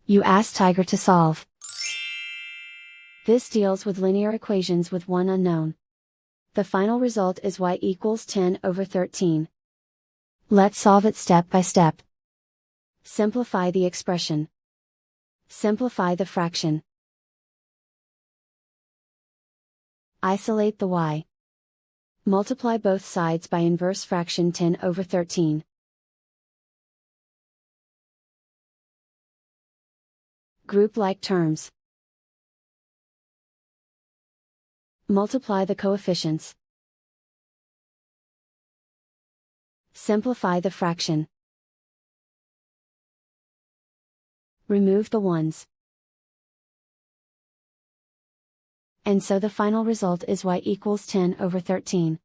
You ask Tiger to solve. This deals with linear equations with one unknown. The final result is y equals 10/13. Let's solve it step by step. Simplify the expression. Simplify the fraction. Isolate the y. Multiply both sides by inverse fraction 10/13. Group like terms. Multiply the coefficients. Simplify the fraction. Remove the ones. And so the final result is y equals 10/13.